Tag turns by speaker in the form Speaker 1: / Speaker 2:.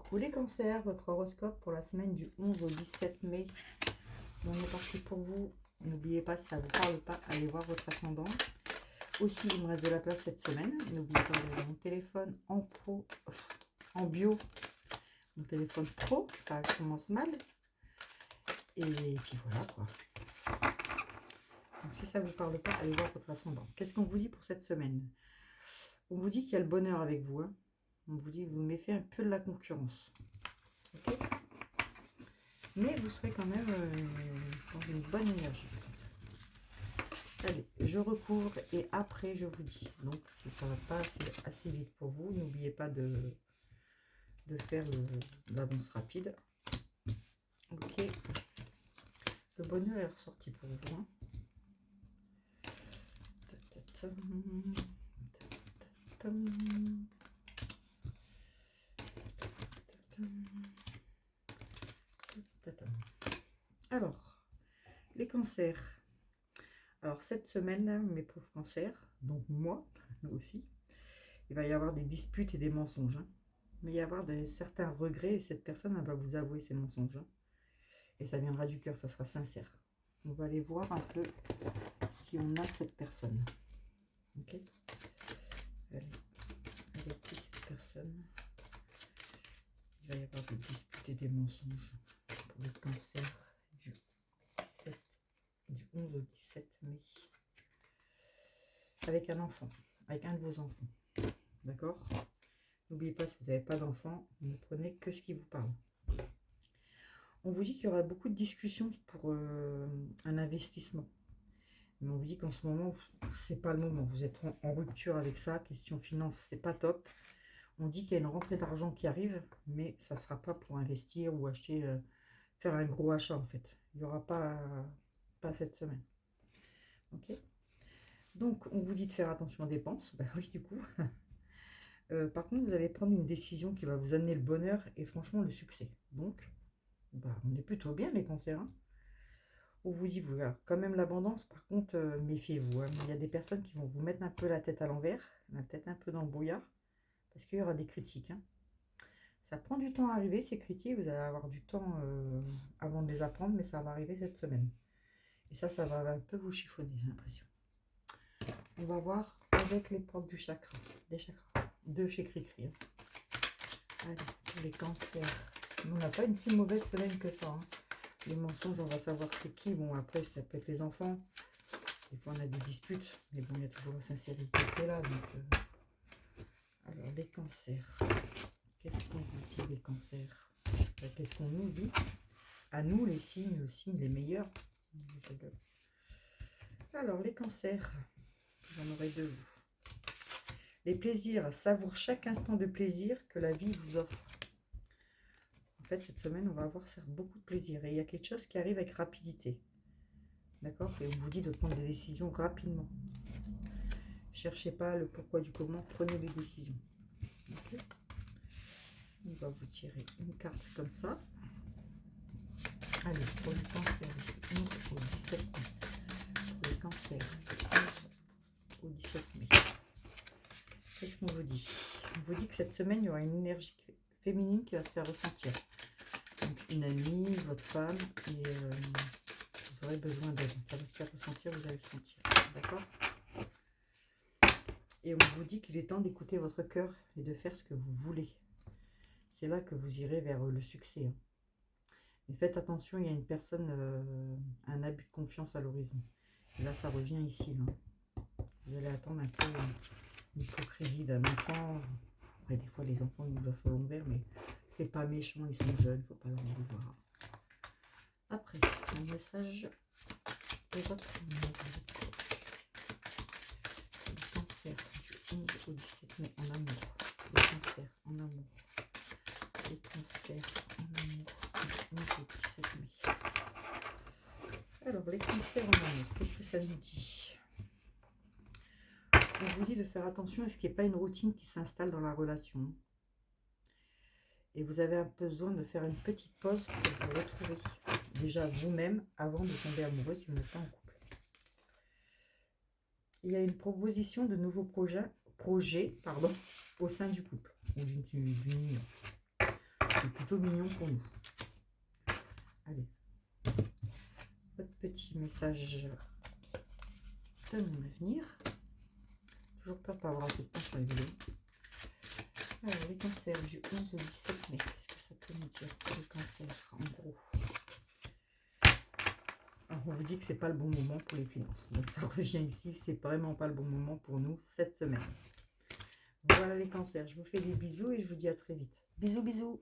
Speaker 1: Coucou les cancers, votre horoscope pour la semaine du 11 au 17 mai. On est parti pour vous. N'oubliez pas, si ça ne vous parle pas, allez voir votre ascendant. Aussi, il me reste de la place cette semaine. N'oubliez pas d'avoir mon téléphone en pro, en bio. Mon téléphone pro, ça commence mal. Et puis voilà quoi. Donc si ça ne vous parle pas, allez voir votre ascendant. Qu'est-ce qu'on vous dit pour cette semaine? On vous dit qu'il y a le bonheur avec vous. Hein. On vous dit que vous méfiez un peu de la concurrence. Okay, mais vous serez quand même dans une bonne énergie. Allez, je recouvre et après je vous dis. Donc si ça ne va pas assez vite pour vous, n'oubliez pas de faire l'avance rapide. Ok. Le bonheur est ressorti pour vous. Hein. Alors, les cancers. Alors, cette semaine, mes pauvres cancers, donc moi, nous aussi, il va y avoir des disputes et des mensonges. Hein. Mais il va y avoir certains regrets et cette personne elle va vous avouer ses mensonges. Hein. Et ça viendra du cœur, ça sera sincère. On va aller voir un peu si on a cette personne. Ok. Allez, avec qui cette personne? Il va y avoir des disputes et des mensonges pour le cancer du 11 au 17 mai. Avec un enfant, avec un de vos enfants. D'accord? N'oubliez pas, si vous n'avez pas d'enfant, ne prenez que ce qui vous parle. On vous dit qu'il y aura beaucoup de discussions pour un investissement. Mais on vous dit qu'en ce moment, c'est pas le moment. Vous êtes en rupture avec ça. Question finance, c'est pas top. On dit qu'il y a une rentrée d'argent qui arrive, mais ça ne sera pas pour investir ou acheter, faire un gros achat en fait. Il n'y aura pas cette semaine. Ok. Donc, on vous dit de faire attention aux dépenses. Ben oui, du coup. Par contre, vous allez prendre une décision qui va vous amener le bonheur et franchement le succès. Donc, on est plutôt bien les cancers. Hein. On vous dit, voilà, quand même l'abondance, par contre, méfiez-vous. Hein. Il y a des personnes qui vont vous mettre un peu la tête à l'envers, la tête un peu dans le brouillard, parce qu'il y aura des critiques. Hein. Ça prend du temps à arriver, ces critiques, vous allez avoir du temps avant de les apprendre, mais ça va arriver cette semaine. Et ça va un peu vous chiffonner, j'ai l'impression. On va voir avec les portes du chakra, des chakras, de chez Cricri. Hein. Allez, pour les cancers. On n'a pas une si mauvaise semaine que ça. Hein. Les mensonges, on va savoir c'est qui. Bon, après, ça peut être les enfants. Des fois, on a des disputes. Mais bon, il y a toujours la sincérité qui est là. Donc, alors, les cancers. Qu'est-ce qu'on vous dit, les cancers? Qu'est-ce qu'on nous dit? À nous, les signes les meilleurs. Alors, les cancers. J'en aurai deux. Les plaisirs. Savoure chaque instant de plaisir que la vie vous offre. En fait, cette semaine, on va avoir beaucoup de plaisir. Et il y a quelque chose qui arrive avec rapidité. D'accord? Et on vous dit de prendre des décisions rapidement. Cherchez pas le pourquoi du comment, prenez des décisions. Okay, on va vous tirer une carte comme ça. Allez, pour le cancer, 11 au 17 mai. Pour le cancer, 11 au 17 mai. Qu'est-ce qu'on vous dit? On vous dit que cette semaine, il y aura une énergie féminine qui va se faire ressentir. Donc, une amie, votre femme, et vous aurez besoin d'aide. Ça va se faire ressentir, vous allez le sentir. D'accord? Et on vous dit qu'il est temps d'écouter votre cœur et de faire ce que vous voulez. C'est là que vous irez vers le succès. Hein. Mais faites attention, il y a une personne, un abus de confiance à l'horizon. Et là, ça revient ici. Là. Vous allez attendre un peu l'hypocrisie d'un enfant. Après, des fois, les enfants, ils nous doivent l'envers, mais c'est pas méchant, ils sont jeunes, il ne faut pas leur en vouloir. Après, un message de votre cancer du 11 au 17 mai en amour. Le cancer en amour. Le cancer en amour du 11 au 17 mai. Alors, les cancers en amour, qu'est-ce que ça nous dit? On vous dit de faire attention à ce qu'il n'y ait pas une routine qui s'installe dans la relation. Et vous avez besoin de faire une petite pause pour vous retrouver déjà vous-même avant de tomber amoureux si vous n'êtes pas en couple. Il y a une proposition de nouveaux projets au sein du couple ou d'une union. C'est plutôt mignon pour nous. Allez, votre petit message de mon avenir. Toujours peur de pas avoir assez de temps sur les vidéos. Alors, les cancers du 11 au 17 mai, qu'est-ce que ça peut nous dire pour les cancers, en gros? Alors, on vous dit que c'est pas le bon moment pour les finances. Donc, ça revient ici, c'est vraiment pas le bon moment pour nous cette semaine. Voilà les cancers, je vous fais des bisous et je vous dis à très vite. Bisous, bisous!